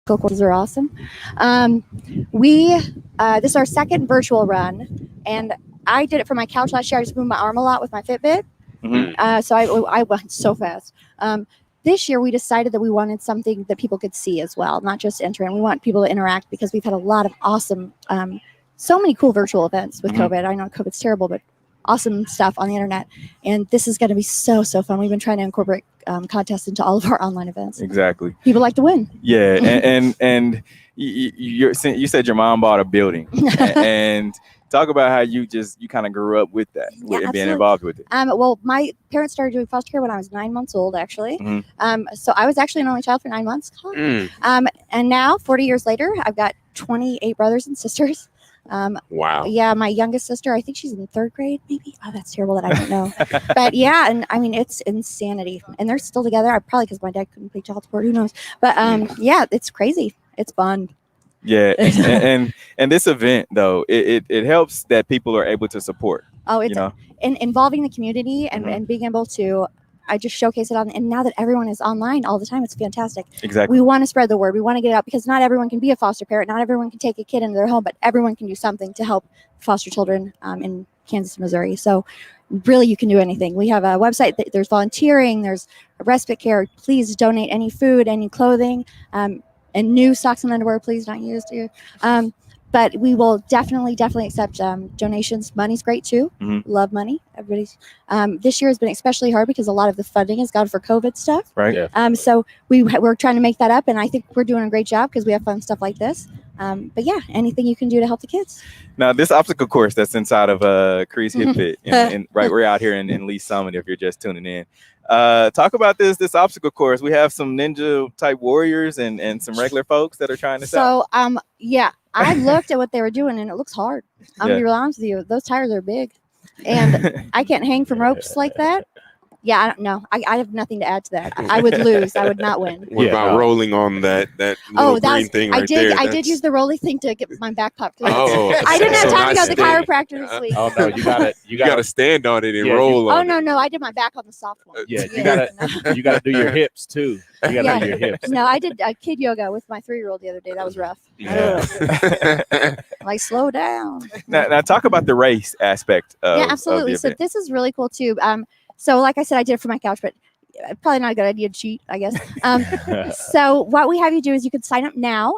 courses are awesome. This is our second virtual run, and I did it from my couch last year. I just moved my arm a lot with my Fitbit, so I went so fast. This year we decided that we wanted something that people could see as well, not just enter in. We want people to interact because we've had a lot of awesome, so many cool virtual events with COVID. I know COVID's terrible, but awesome stuff on the internet, and this is going to be so fun. We've been trying to incorporate contests into all of our online events. Exactly. People like to win. Yeah, and you said your mom bought a building, and talk about how you kind of grew up with that, and being involved with it. Well, my parents started doing foster care when I was 9 months old, actually. So I was actually an only child for 9 months. And now, 40 years later, I've got 28 brothers and sisters. Wow. Yeah, my youngest sister, I think she's in 3rd grade, maybe. Oh, that's terrible that I don't know. But yeah, and I mean, it's insanity. And they're still together. Probably because my dad couldn't pay child support. Who knows? But yeah, it's crazy. It's fun. Yeah, and this event though, it helps that people are able to support. Oh, it's involving the community and being able to. I just showcase it and now that everyone is online all the time, it's fantastic. Exactly. We want to spread the word. We want to get it out because not everyone can be a foster parent. Not everyone can take a kid into their home, but everyone can do something to help foster children in Kansas, Missouri. So really you can do anything. We have a website. There's volunteering. There's respite care. Please donate any food, any clothing, and new socks and underwear, please, not used here. But we will definitely accept donations. Money's great too. Love money. Everybody's. This year has been especially hard because a lot of the funding has gone for COVID stuff. Right. Yeah. So we're trying to make that up, and I think we're doing a great job because we have fun stuff like this. But yeah, anything you can do to help the kids. Now, this obstacle course that's inside of Crease Hit Fit, and right, we're out here in Lee Summit. If you're just tuning in, talk about this obstacle course. We have some ninja type warriors and some regular folks that are trying this out. So yeah. I looked at what they were doing, and it looks hard. I'm going to be real honest with you. Those tires are big, and I can't hang from ropes like that. Yeah, I don't know. I have nothing to add to that. I would lose. I would not win. What about rolling on that little green thing right there? I did use the rolling thing to get my back popped. Oh, I didn't have time to go to the chiropractor this week. Oh no, you gotta stand on it and roll on it. No, I did my back on the soft one. You gotta do your hips too. You gotta do your hips. No, I did kid yoga with my 3-year-old the other day. That was rough. Like, slow down. Now talk about the race aspect. Absolutely. So this is really cool too. So like I said, I did it for my couch, but probably not a good idea to cheat, I guess. So what we have you do is you can sign up now,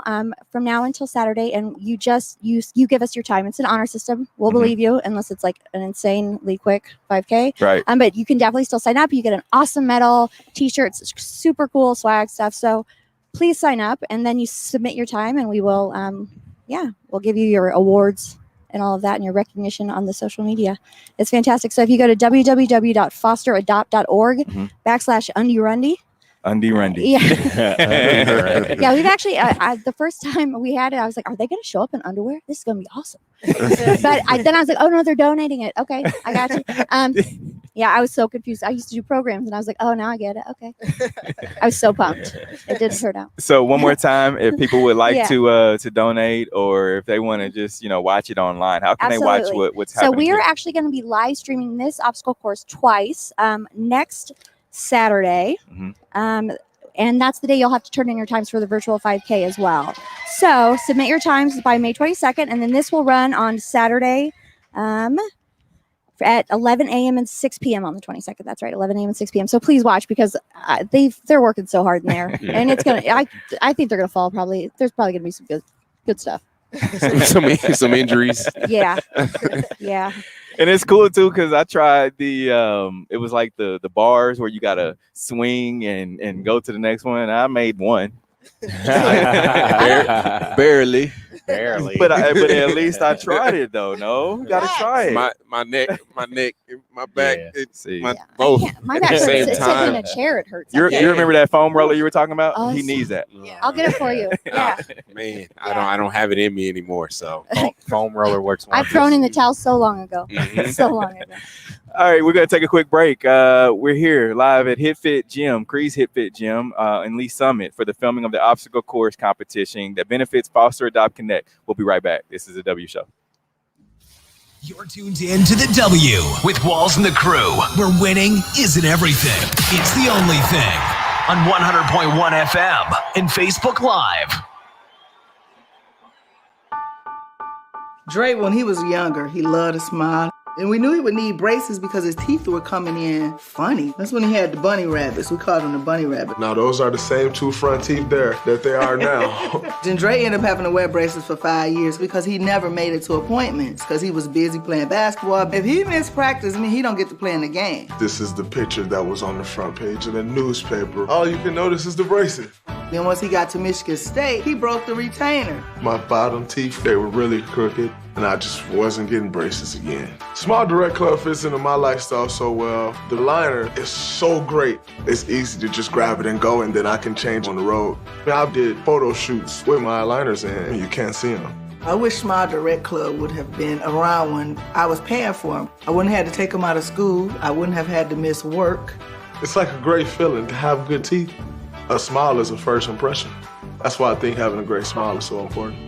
from now until Saturday, and you give us your time. It's an honor system. We'll believe you unless it's like an insanely quick 5K. Right. But you can definitely still sign up. You get an awesome medal, t-shirts, super cool swag stuff. So please sign up, and then you submit your time, and we will, we'll give you your awards and all of that and your recognition on the social media. It's fantastic. So if you go to www.fosteradopt.org/UndyRundy. Yeah, we've actually, the first time we had it, I was like, are they going to show up in underwear? This is going to be awesome. But then I was like, oh no, they're donating it. Okay, I got you. Yeah, I was so confused. I used to do programs and I was like, oh, now I get it. Okay. I was so pumped. It didn't turn out. So one more time, if people would like to donate, or if they want to just, watch it online, how can they watch what's happening? So we are actually going to be live streaming this obstacle course twice next Saturday. And that's the day you'll have to turn in your times for the virtual 5K as well. So submit your times by May 22nd, and then this will run on Saturday at 11 a.m. and 6 p.m. on the 22nd. That's right, 11 a.m. and 6 p.m. So please watch because they're working so hard in there, and it's gonna. I think they're gonna fall. Probably there's probably gonna be some good stuff. some injuries. Yeah. And it's cool too because I tried the it was like the bars where you gotta swing and go to the next one. I made one. Barely. But at least I tried it though. No, you gotta try it. My neck, my back. Both. My back at the same time. Sitting in a chair, it hurts. You remember that foam roller you were talking about? Oh, he needs that. Yeah. I'll get it for you. Yeah. Man, I don't have it in me anymore. So foam roller works. I've thrown in the towel so long ago. So long ago. All right, we're going to take a quick break. We're here live at Crease Hit Fit Gym in Lee Summit for the filming of the obstacle course competition that benefits Foster Adopt Connect. We'll be right back. This is the W Show. You're tuned in to the W with Walls and the Crew, where winning isn't everything. It's the only thing. On 100.1 FM and Facebook Live. Dre, when he was younger, he loved to smile. And we knew he would need braces because his teeth were coming in funny. That's when he had the bunny rabbits. We called him the bunny rabbit. Now, those are the same 2 front teeth there that they are now. Then Dre ended up having to wear braces for 5 years because he never made it to appointments because he was busy playing basketball. If he missed practice, he don't get to play in the game. This is the picture that was on the front page of the newspaper. All you can notice is the braces. Then once he got to Michigan State, he broke the retainer. My bottom teeth, they were really crooked, and I just wasn't getting braces again. Small direct club fits into my lifestyle so well. The liner is so great. It's easy to just grab it and go, and then I can change on the road. I did photo shoots with my liners in, and you can't see them. I wish Small Direct Club would have been around when I was paying for them. I wouldn't have had to take them out of school. I wouldn't have had to miss work. It's like a great feeling to have good teeth. A smile is a first impression. That's why I think having a great smile is so important.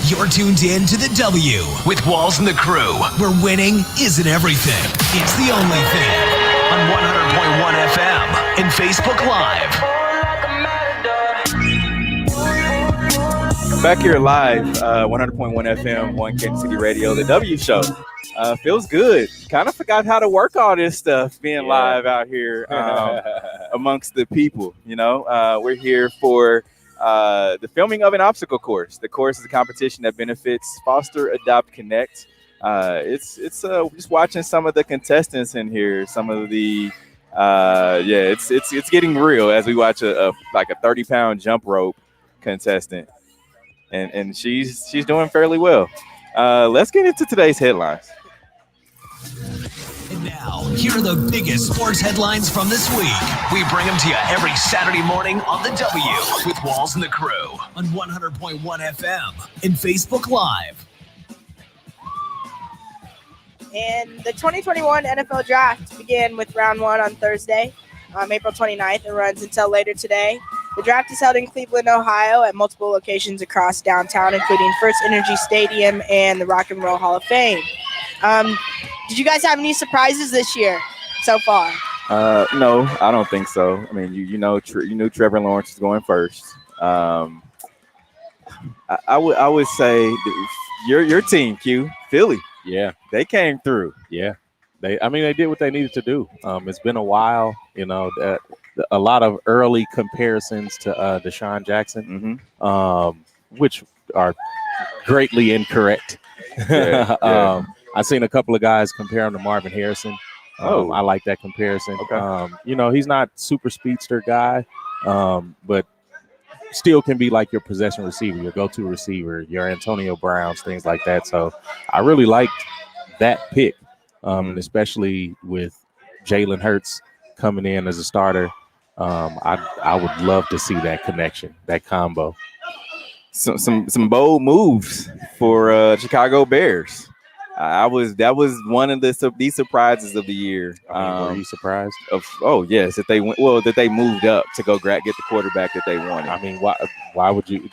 You're tuned in to the W with Walls and the Crew, where winning isn't everything. It's the only thing. On 100.1 FM and Facebook Live. Back here live, 100.1 FM, 1 Kansas City Radio, the W Show. Feels good. Kind of forgot how to work all this stuff being live out here amongst the people. You know, we're here for the filming of an obstacle course. The course is a competition that benefits Foster, Adopt, Connect. It's just watching some of the contestants in here. Some of the it's getting real as we watch a 30-pound jump rope contestant, and she's doing fairly well. Let's get into today's headlines. And now, here are the biggest sports headlines from this week. We bring them to you every Saturday morning on the W with Walls and the Crew on 100.1 FM and Facebook Live. And the 2021 NFL Draft began with round 1 on Thursday, April 29th, and runs until later today. The draft is held in Cleveland, Ohio, at multiple locations across downtown, including First Energy Stadium and the Rock and Roll Hall of Fame. Did you guys have any surprises this year so far? No, I don't think so. I mean, you knew Trevor Lawrence was going first. I would say your team, Q, Philly. Yeah, they came through. Yeah, they did what they needed to do. It's been a while, a lot of early comparisons to Deshaun Jackson, which are greatly incorrect. Yeah. I've seen a couple of guys compare him to Marvin Harrison. I like that comparison. Okay. He's not super speedster guy, but still can be like your possession receiver, your go-to receiver, your Antonio Browns, things like that. So I really liked that pick, and especially with Jalen Hurts coming in as a starter. I would love to see that connection, that combo. Some bold moves for Chicago Bears. That was one of the surprises of the year. Were you surprised? Yes, that they went that they moved up to go get the quarterback that they wanted. I mean, why would you?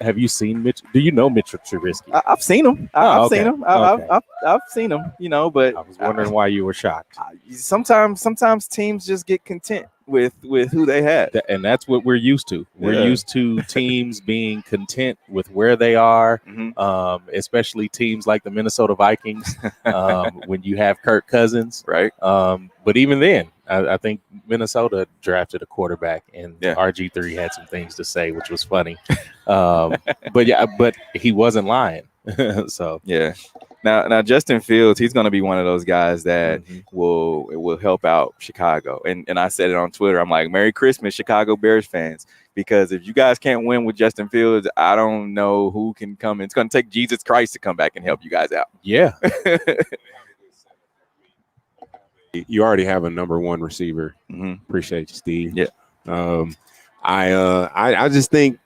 Have you seen Mitch? Do you know Mitchell Trubisky? I've seen him. I've seen him. I've seen him. But I was wondering why you were shocked. Sometimes teams just get content with who they had, and that's what we're used to. We're used to teams being content with where they are, especially teams like the Minnesota Vikings when you have Kirk Cousins, right? But even then, I think Minnesota drafted a quarterback, and RG3 had some things to say, which was funny. But he wasn't lying. So yeah. Now Justin Fields, he's going to be one of those guys that will help out Chicago. And I said it on Twitter. I'm like, Merry Christmas, Chicago Bears fans, because if you guys can't win with Justin Fields, I don't know who can come. It's going to take Jesus Christ to come back and help you guys out. Yeah. You already have a number one receiver. Appreciate you, Steve. Yeah. I just think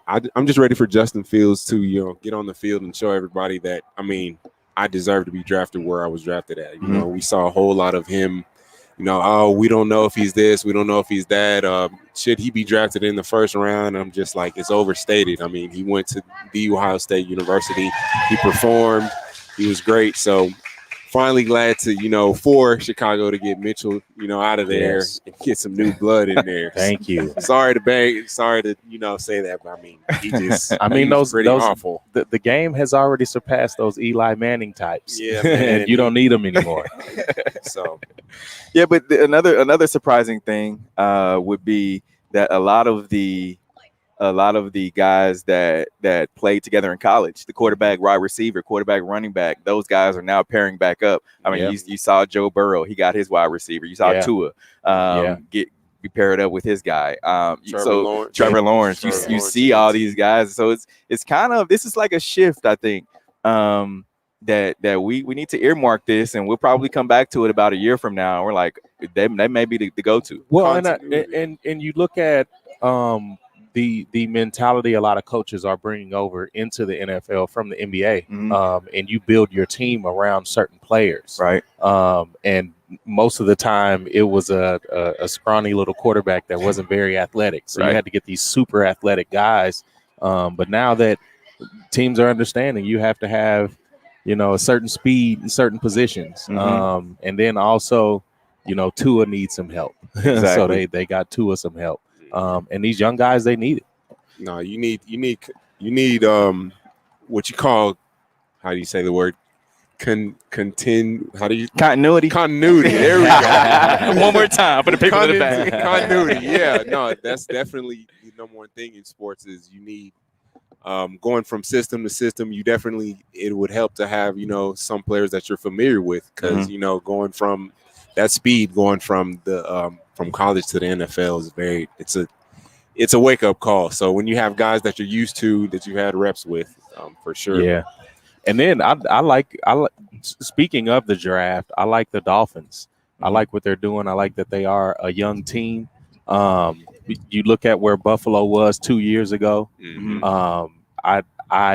I'm just ready for Justin Fields to get on the field and show everybody that I deserve to be drafted where I was drafted at. We saw a whole lot of him. We don't know if he's this, we don't know if he's that. Should he be drafted in the first round? I'm just like, it's overstated. I mean, he went to the Ohio State University. He performed. He was great. So finally glad to, for Chicago to get Mitchell, out of there and get some new blood in there. Thank you. Sorry to say that, but I mean, those pretty awful. The game has already surpassed those Eli Manning types. Yeah, man. You don't need them anymore. So, yeah, but another surprising thing would be that a lot of the guys that played together in college, the quarterback, wide receiver, quarterback, running back, those guys are now pairing back up. I mean, you saw Joe Burrow, he got his wide receiver. You saw Tua be paired up with his guy. Trevor Lawrence. You see all these guys. So it's kind of, this is like a shift, I think, that we need to earmark this, and we'll probably come back to it about a year from now. We're like, that may be the go-to. Well, and you look at the mentality a lot of coaches are bringing over into the NFL from the NBA, and you build your team around certain players, right? And most of the time, it was a scrawny little quarterback that wasn't very athletic, so you had to get these super athletic guys. But now that teams are understanding, you have to have a certain speed in certain positions, and then also Tua needs some help, so they got Tua some help. And these young guys, they need it. No, you need what you call, how do you say the word? Continuity. Continuity. There we go. One more time for the people in the back. Continuity. Yeah, no, that's definitely the number one thing in sports is you need going from system to system. It would help to have some players that you're familiar with, because going from that speed, going from the from college to the NFL is it's a wake up call. So when you have guys that you're used to, that you had reps with, for sure. Yeah. And then I like speaking of the draft, I like the Dolphins. I like what they're doing. I like that they are a young team. You look at where Buffalo was 2 years ago. I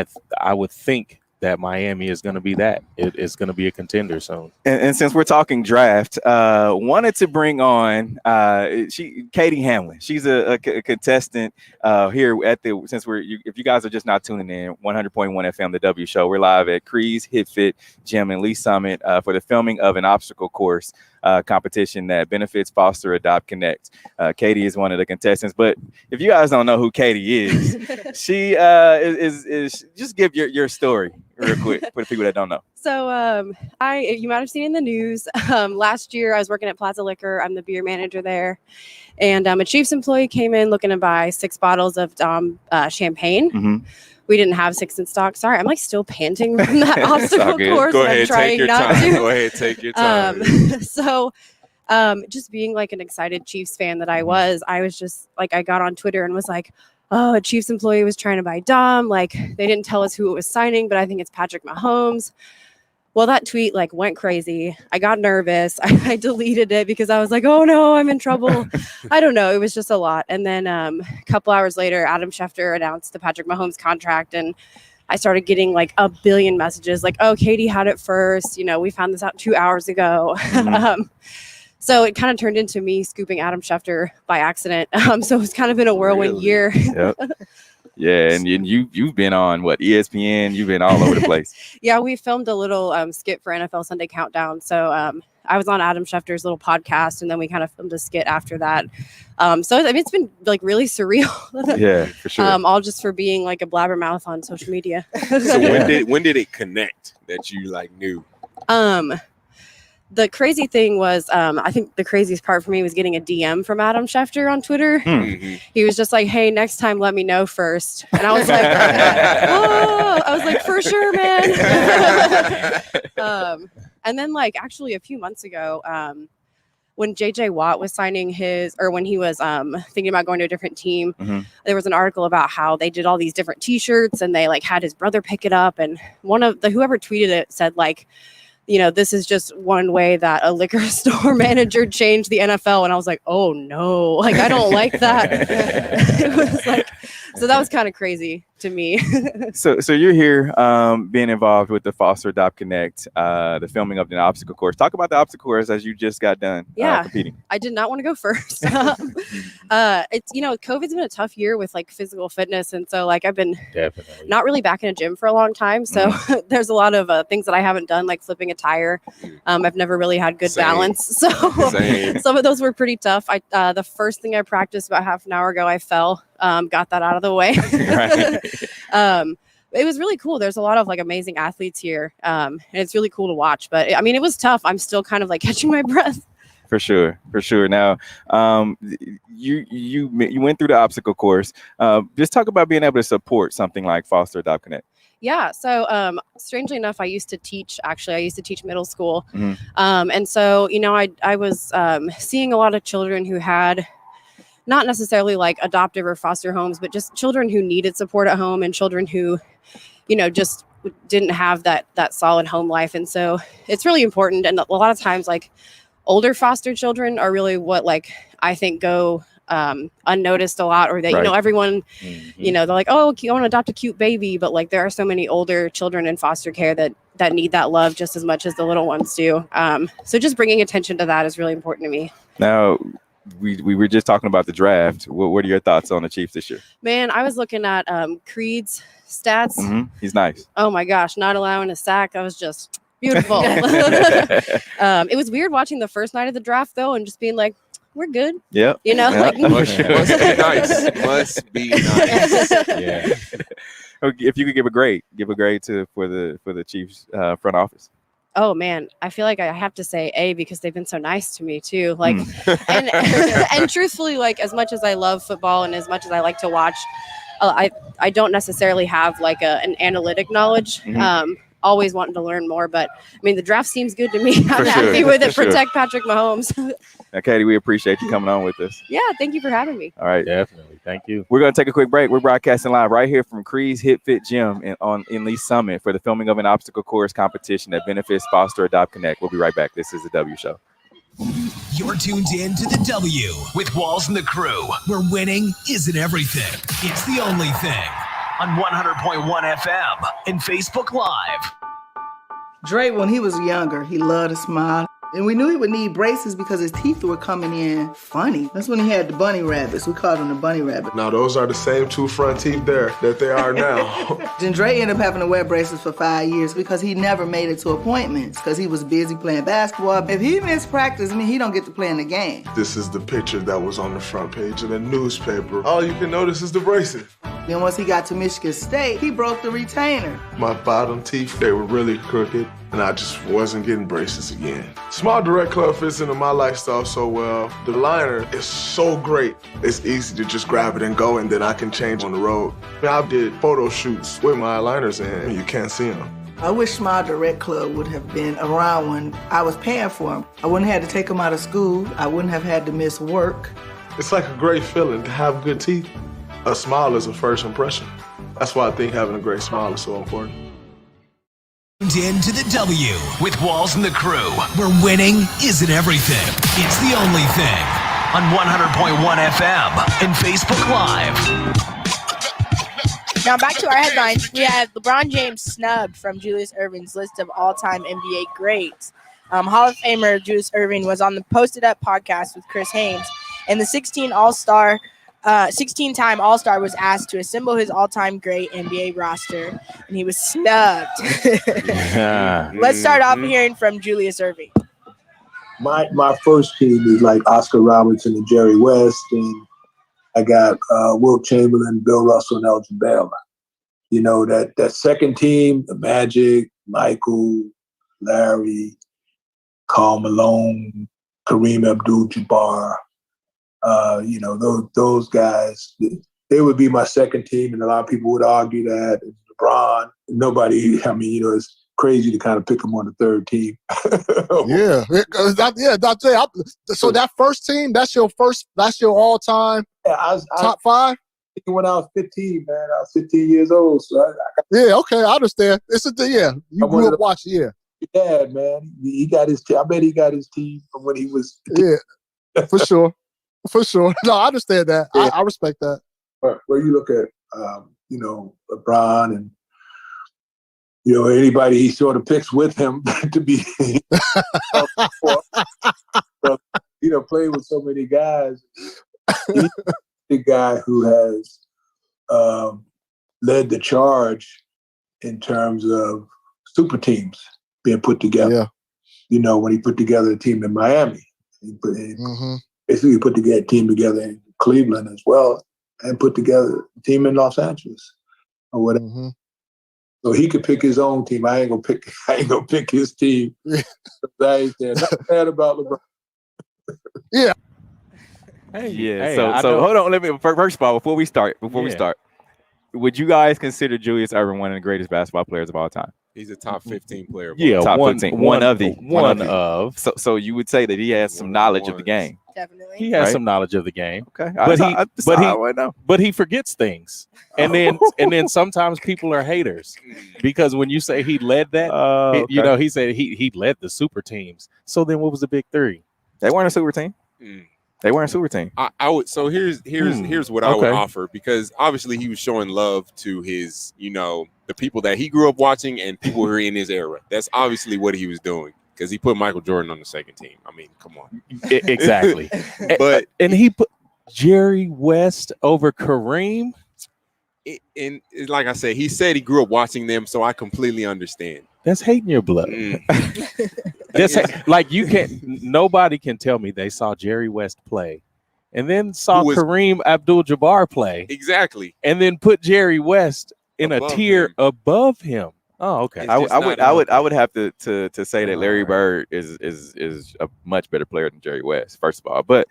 would think that Miami is going to be that. It's going to be a contender soon. And since we're talking draft, wanted to bring on Katie Hamlin. She's a contestant here at if you guys are just not tuning in, 100.1 FM, the W Show. We're live at Cree's Hit Fit Gym in Lee Summit for the filming of an obstacle course competition that benefits Foster Adopt Connect. Katie is one of the contestants, but if you guys don't know who Katie is, she is just give your story real quick for the people that don't know. So you might have seen in the news last year I was working at Plaza Liquor. I'm the beer manager there, and a Chiefs employee came in looking to buy 6 bottles of champagne. We didn't have 6 in stock. Sorry, I'm like still panting from that obstacle course. Go ahead, take your time. Go ahead, take your time. So just being like an excited Chiefs fan that I was just like, I got on Twitter and was like, oh, a Chiefs employee was trying to buy Dom. Like, they didn't tell us who it was signing, but I think it's Patrick Mahomes. Well, that tweet like went crazy. I got nervous. I deleted it because I was like, oh no, I'm in trouble. I don't know. It was just a lot. And then a couple hours later, Adam Schefter announced the Patrick Mahomes contract, and I started getting like a billion messages like, oh, Katie had it first. We found this out 2 hours ago. So it kind of turned into me scooping Adam Schefter by accident. So it's kind of been a whirlwind year. Yep. Yeah, and you've been on ESPN. You've been all over the place. Yeah, we filmed a little skit for NFL Sunday Countdown. So I was on Adam Schefter's little podcast, and then we kind of filmed a skit after that. So I mean, it's been like really surreal. Yeah, for sure. All just for being like a blabbermouth on social media. So when did it connect that you like knew? The crazy thing was, I think the craziest part for me was getting a DM from Adam Schefter on Twitter. He was just like, hey, next time, let me know first. And I was like, whoa, I was like, for sure, man. And then like actually a few months ago, when JJ Watt was signing when he was thinking about going to a different team, there was an article about how they did all these different T-shirts and they like had his brother pick it up. And whoever tweeted it said like, this is just one way that a liquor store manager changed the NFL. And I was like, oh no, like, I don't like that. It was like, so that was kind of crazy. to me. So you're here being involved with the Foster Adopt Connect, the filming of the obstacle course. Talk about the obstacle course as you just got done competing. I did not want to go first. It's, COVID's been a tough year with like physical fitness. And so like I've been not really back in a gym for a long time. So there's a lot of things that I haven't done, like flipping a tire. I've never really had good balance. So some of those were pretty tough. The first thing I practiced about half an hour ago, I fell, got that out of the way. It was really cool. There's a lot of like amazing athletes here. And it's really cool to watch, but I mean, it was tough. I'm still kind of like catching my breath. For sure. Now, you went through the obstacle course. Just talk about being able to support something like Foster Adopt Connect. Yeah. So strangely enough, I used to teach middle school. And so, I was seeing a lot of children who had not necessarily like adoptive or foster homes, but just children who needed support at home and children who, just didn't have that solid home life. And so it's really important. And a lot of times like older foster children are really what like I think go unnoticed a lot, or that everyone they're like, oh, you want to adopt a cute baby, but like there are so many older children in foster care that need that love just as much as the little ones do. So just bringing attention to that is really important to me. Now we were just talking about the draft. What are your thoughts on the Chiefs this year? Man, I was looking at Creed's stats. He's nice. Oh my gosh, not allowing a sack. That was just beautiful. It was weird watching the first night of the draft though, and just being like, we're good. Yeah. Like must be nice. Must be nice. Yeah. If you could give a grade for the Chiefs front office. Oh man, I feel like I have to say A because they've been so nice to me too. Like, and truthfully, like as much as I love football and as much as I like to watch, I don't necessarily have like an analytic knowledge. Always wanting to learn more, but I mean the draft seems good to me. I'm happy with it. Protect Patrick Mahomes. Now, Katie, we appreciate you coming on with us. Yeah, thank you for having me. All right, definitely. Thank you. We're going to take a quick break. We're broadcasting live right here from Creed's Hip Fit Gym in Lee Summit for the filming of an obstacle course competition that benefits Foster Adopt Connect. We'll be right back. This is the W Show. You're tuned in to the W with Walls and the Crew, where winning isn't everything. It's the only thing. On 100.1 FM and Facebook Live. Dre, when he was younger, he loved to smile. And we knew he would need braces because his teeth were coming in funny. That's when he had the bunny rabbits. We called them the bunny rabbit. Now, those are the same two front teeth there that they are now. Then Dre ended up having to wear braces for 5 years because he never made it to appointments because he was busy playing basketball. If he missed practice, he don't get to play in the game. This is the picture that was on the front page of the newspaper. All you can notice is the braces. Then once he got to Michigan State, he broke the retainer. My bottom teeth, they were really crooked, and I just wasn't getting braces again. Small direct club fits into my lifestyle so well. The liner is so great. It's easy to just grab it and go, and then I can change on the road. I did photo shoots with my liners in, and you can't see them. I wish Smile Direct Club would have been around when I was paying for them. I wouldn't have had to take them out of school. I wouldn't have had to miss work. It's like a great feeling to have good teeth. A smile is a first impression. That's why I think having a great smile is so important. Tuned in to the W with Walls and the Crew, where winning isn't everything. It's the only thing. On 100.1 FM and Facebook Live. Now back to our headlines. We have LeBron James snubbed from Julius Erving's list of all-time NBA greats. Hall of Famer Julius Erving was on the Posted Up podcast with Chris Haynes, and the 16-time All-Star was asked to assemble his all-time great NBA roster, and he was snubbed. Let's start off hearing from Julius Erving. My first team is like Oscar Robertson and Jerry West, and I got Wilt Chamberlain, Bill Russell, and Elgin Baylor. You know, that second team, the Magic, Michael, Larry, Karl Malone, Kareem Abdul-Jabbar, those guys, they would be my second team, and a lot of people would argue that LeBron, it's crazy to kind of pick him on the third team. So that first team, that's your all-time top five? When I was 15, man, I was 15 years old. So I understand. You grew up watching, Yeah, man, he got his team. I bet he got his team from when he was. For sure. No, I understand that. Yeah. I respect that. Where you look at, LeBron and anybody he sort of picks with him to be, playing with so many guys. He's the guy who has led the charge in terms of super teams being put together. Yeah. When he put together a team in Miami, basically put together a team together in Cleveland as well, and put together a team in Los Angeles or whatever. Mm-hmm. So he could pick his own team. I ain't gonna pick his team. I ain't saying nothing bad about LeBron. Yeah. So hold on. Let me first of all, before we start, would you guys consider Julius Erving one of the greatest basketball players of all time? He's a top 15 player. Top 15. One of. So you would say that he has some knowledge of the game. Definitely. He has some knowledge of the game. Okay. But he forgets things. And then sometimes people are haters because when you say he led that, he said he led the super teams. So then what was the big three? They weren't a super team. They weren't a super team. I would. So here's what I would offer, because obviously he was showing love to his, the people that he grew up watching and people who are in his era. That's obviously what he was doing, because he put Michael Jordan on the second team. I mean, come on. Exactly. But and he put Jerry West over Kareem. And like I said, he said he grew up watching them, so I completely understand. That's hating your blood. That's like nobody can tell me they saw Jerry West play and then saw Kareem Abdul-Jabbar play. Exactly. And then put Jerry West in a tier above him. Oh, okay. I would have to say that Larry Bird is a much better player than Jerry West, first of all. But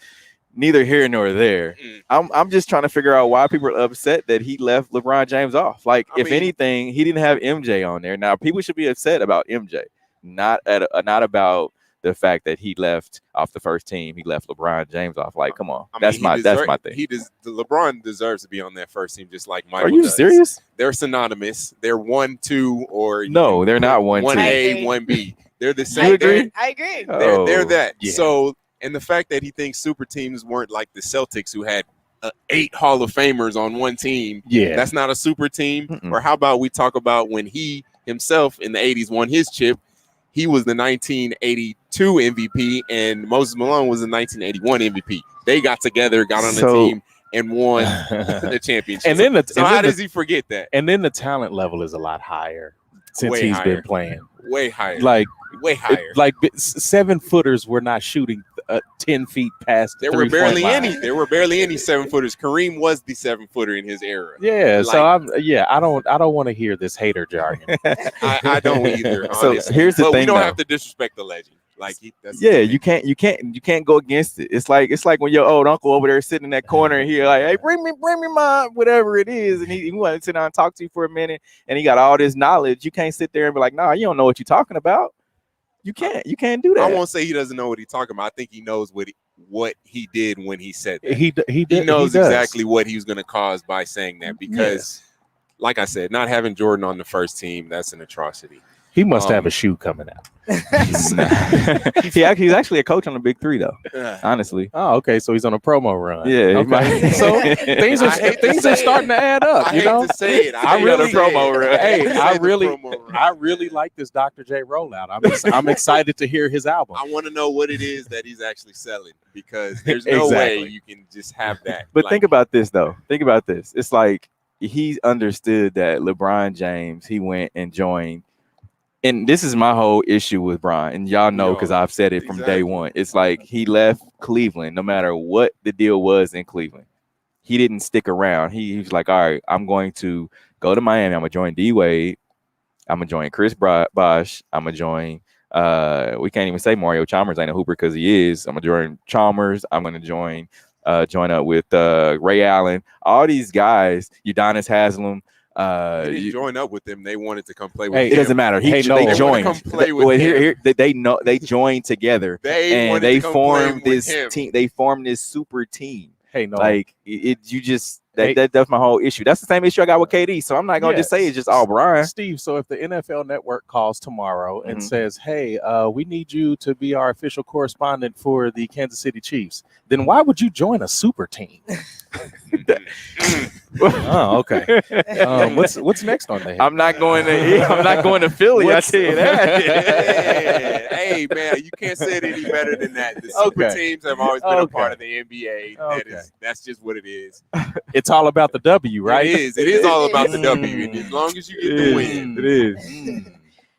neither here nor there. I'm just trying to figure out why people are upset that he left LeBron James off. Like, if anything, he didn't have MJ on there. Now, people should be upset about MJ, not about the fact that he left off the first team. He left LeBron James off. Like, come on, that's my thing. LeBron deserves to be on that first team, just like Michael. Are you serious? They're synonymous. They're 1, 2, or no, they're not 1, 1A, 1B. They're the same. I agree. They're that. Yeah. So. And the fact that he thinks super teams weren't like the Celtics, who had 8 Hall of Famers on one team. Yeah, that's not a super team. Mm-mm. Or how about we talk about when he himself in the 80s won his chip? He was the 1982 MVP, and Moses Malone was the 1981 MVP. They got together, got on the team, and won the championship. And then how does he forget that? And then the talent level is a lot higher since he's been playing. Way higher. Way higher. 7-footers were not shooting 10 feet past. There were barely any 7-footers. Kareem was the 7-footer in his era. Yeah. So I don't want to hear this hater jargon. I don't either. So here's the thing. We don't have to disrespect the legend. You can't go against it. It's like when your old uncle over there sitting in that corner and he like, hey, bring me my whatever it is, and he wanted to sit down and talk to you for a minute, and he got all this knowledge. You can't sit there and be like, nah, you don't know what you're talking about. You can't do that. I won't say he doesn't know what he's talking about. I think he knows what he did when he said that. He knows exactly what he was going to cause by saying that, because, like I said, not having Jordan on the first team, that's an atrocity. He must have a shoe coming out. He's actually a coach on the Big Three, though. Honestly. Oh, okay. So he's on a promo run. Yeah. Okay. So things are starting to add up. I hate to say it. I really like this Dr. J rollout. I'm excited to hear his album. I want to know what it is that he's actually selling, because there's no way you can just have that. But think about this, though. Think about this. It's like he understood that LeBron James, he went and joined. And this is my whole issue with Bron, and y'all know because I've said it from day one. It's like he left Cleveland, no matter what the deal was in Cleveland. He didn't stick around. He was like, all right, I'm going to go to Miami. I'm going to join D-Wade. I'm going to join Chris Bosh. I'm going to join, we can't even say Mario Chalmers ain't a hooper because he is. I'm going to join Chalmers. I'm going to join up with Ray Allen. All these guys, Udonis Haslem. They didn't join up with them. They wanted to come play with him. It doesn't matter. They joined. Come play with him. They know they joined together. They formed this team. They formed this super team. Hey, no, like you just That's my whole issue. That's the same issue I got with KD. So I'm not gonna just say it's just all Brian. Steve, so if the NFL Network calls tomorrow and says, "Hey, we need you to be our official correspondent for the Kansas City Chiefs," then why would you join a super team? Oh, okay. What's next on there? I'm not going to Philly. I tell you that. Hey man, you can't say it any better than that. The super teams have always been a part of the NBA. That's just what it is. It's all about the W, right? It is all about the W. And as long as you get the win, it is.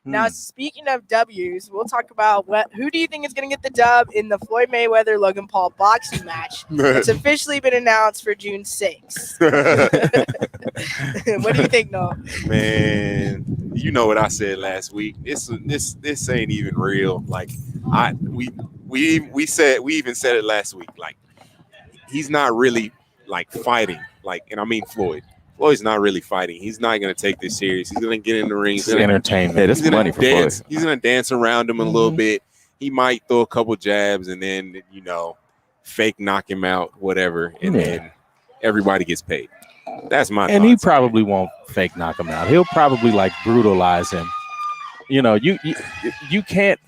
Now, speaking of W's, we'll talk about who do you think is going to get the dub in the Floyd Mayweather Logan Paul boxing match? It's officially been announced for June 6th. What do you think, Noah? Man, you know what I said last week. This ain't even real. Like we even said it last week. Like he's not really like fighting. Like, and I mean Floyd's not really fighting. He's not going to take this serious. He's going to get in the ring. It's entertainment. Yeah, this money for dance. Floyd. He's going to dance around him a little bit. He might throw a couple jabs and then, fake knock him out, whatever. And then everybody gets paid. That's my And he probably won't fake knock him out. He'll probably like brutalize him. You can't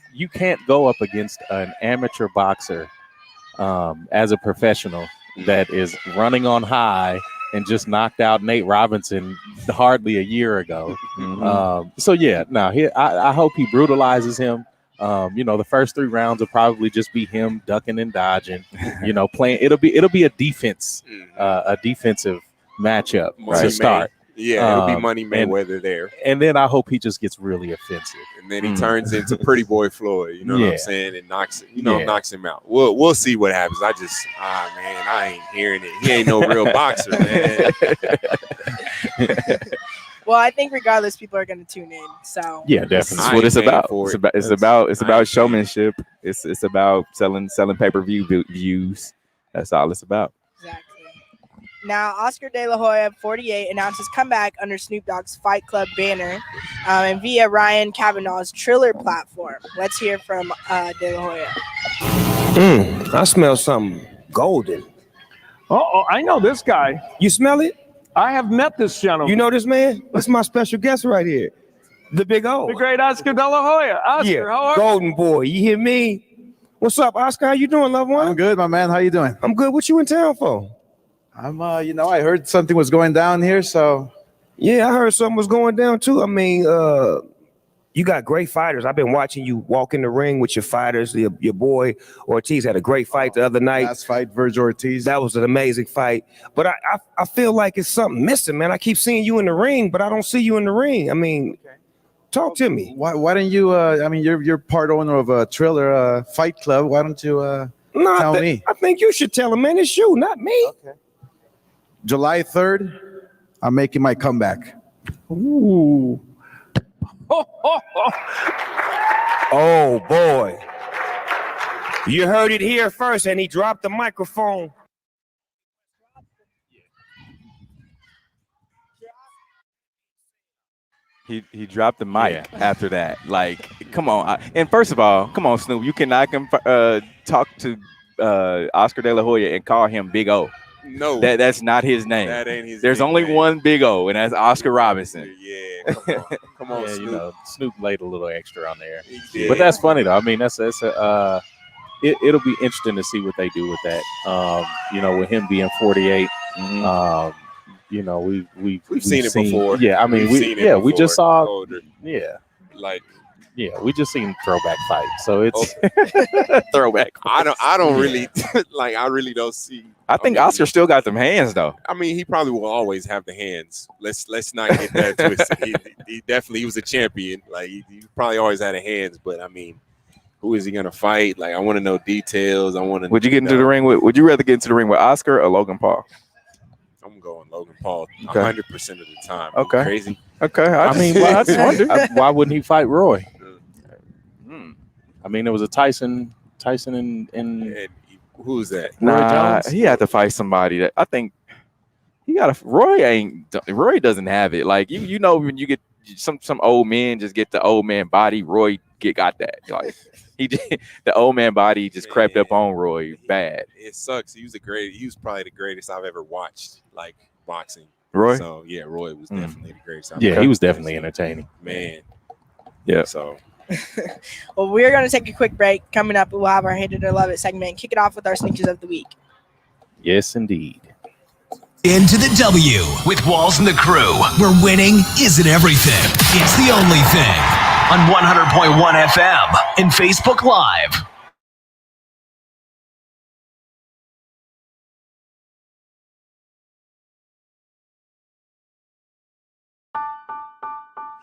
go up against an amateur boxer as a professional that is running on high and just knocked out Nate Robinson hardly a year ago. I hope he brutalizes him. The first 3 rounds will probably just be him ducking and dodging. Playing. It'll be a defensive matchup to start. It'll be Money Mayweather there. And then I hope he just gets really offensive. And then he turns into Pretty Boy Floyd, what I'm saying, and knocks him out. We'll see what happens. I ain't hearing it. He ain't no real boxer, man. Well, I think regardless, people are going to tune in. So yeah, definitely. That's what it's about. It's about showmanship. It's about selling pay-per-view views. That's all it's about. Exactly. Now, Oscar De La Hoya, 48, announces comeback under Snoop Dogg's Fight Club banner and via Ryan Kavanaugh's Triller platform. Let's hear from De La Hoya. I smell something golden. Oh, I know this guy. You smell it? I have met this gentleman. You know this man? That's my special guest right here. The big O. The great Oscar De La Hoya. Oscar, how are you? Golden boy. You hear me? What's up, Oscar? How you doing, loved one? I'm good, my man. How you doing? I'm good. What you in town for? I'm, I heard something was going down here, so. Yeah, I heard something was going down too. I mean, you got great fighters. I've been watching you walk in the ring with your fighters. Your boy Ortiz had a great fight the other night. Last fight, Virgil Ortiz. That was an amazing fight. But I feel like it's something missing, man. I keep seeing you in the ring, but I don't see you in the ring. I mean, talk to me. Why don't you? You're part owner of a Triller Fight Club. Why don't you tell me? I think you should tell him, man. It's you, not me. Okay. July 3rd, I'm making my comeback. Ooh. Oh boy. You heard it here first, and he dropped the microphone. He dropped the mic after that. Like, come on. And first of all, come on, Snoop. You cannot talk to Oscar De La Hoya and call him Big O. No, that's not his name. That ain't his There's only name. One Big O, and that's Oscar Robinson. Yeah, come on, Snoop. Snoop laid a little extra on there. Yeah. But that's funny though. I mean, it'll be interesting to see what they do with that. With him being 48. We've seen it before. Yeah, I mean, we just saw. Older. Yeah, we just seen throwback fight. So it's throwback. I don't really like. I really don't see. I think Oscar still got them hands though. I mean, he probably will always have the hands. Let's not get that twisted. He was a champion. Like he probably always had the hands. But I mean, who is he gonna fight? Like I want to know details. Would you get into the ring with? Would you rather get into the ring with Oscar or Logan Paul? I'm going Logan Paul 100% of the time. Okay. Crazy. Okay. I just wonder why wouldn't he fight Roy? I mean, there was a Tyson and who's that? Nah, he had to fight somebody that I think he got. Roy doesn't have it. Like when you get some old men just get the old man body. Roy got that. Like the old man body just crept up on Roy bad. It sucks. He was probably the greatest I've ever watched. Like boxing. Roy? So yeah, Roy was definitely the greatest. Yeah, he was definitely entertaining. Man. Yeah. So Well, we're going to take a quick break. Coming up, we'll have our Hate It or Love It segment and kick it off with our sneakers of the week. Yes, indeed. Into the W with Walls and the Crew, where winning isn't everything. It's the only thing. On 100.1 FM and Facebook Live.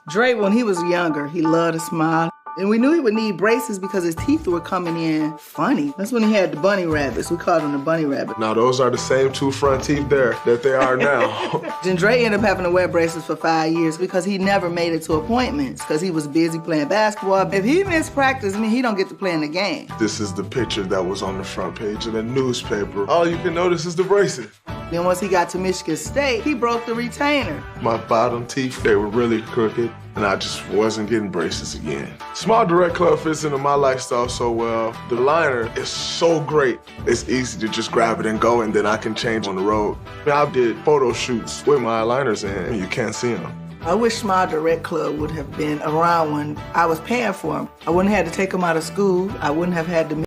Dre, when he was younger, he loved to smile. And we knew he would need braces because his teeth were coming in funny. That's when he had the bunny rabbits. We called them the bunny rabbit. Now, those are the same two front teeth there that they are now. Then Dre ended up having to wear braces for 5 years because he never made it to appointments because he was busy playing basketball. If he missed practice, he don't get to play in the game. This is the picture that was on the front page of the newspaper. All you can notice is the braces. Then once he got to Michigan State, he broke the retainer. My bottom teeth, they were really crooked, and I just wasn't getting braces again. Small direct club fits into my lifestyle so well. The liner is so great. It's easy to just grab it and go, and then I can change on the road. I did photo shoots with my liners in, and you can't see them. I wish Small Direct Club would have been around when I was paying for them. I wouldn't have had to take them out of school. I wouldn't have had to...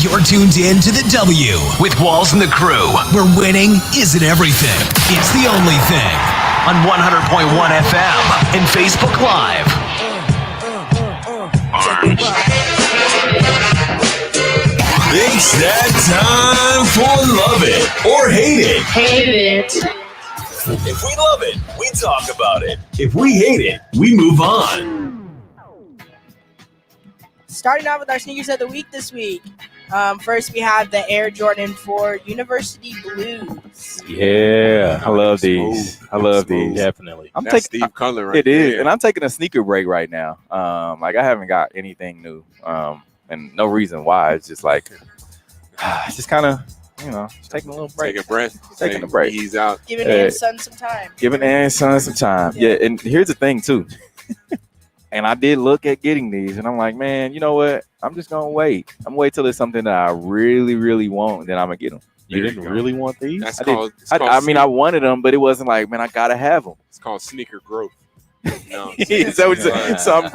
You're tuned in to the W with Walls and the Crew, where winning isn't everything. It's the only thing. On 100.1 FM and Facebook Live. It's that time for Love It or Hate It. Hate it. If we love it, we talk about it. If we hate it, we move on. Starting out with our sneakers of the week this week. First, we have the Air Jordan 4 University Blues. Yeah, I love these. I love these. Definitely. I'm That's taking Steve Cullen right It is, there. and I'm taking a sneaker break right now. Like I haven't got anything new, and no reason why. It's just like, just kind of, just taking a little break. Take a breath. Taking a break. He's out. Giving Aaron Son some time. Giving Aaron Son some time. Yeah, and here's the thing too. And I did look at getting these, and I'm like, man, you know what? I'm just gonna wait. I'm gonna wait till it's something that I really, really want, and then I'm gonna get them. You didn't really want these? That's I called, did. I mean, I wanted them, but it wasn't like, man, I gotta have them. It's called sneaker growth. No, So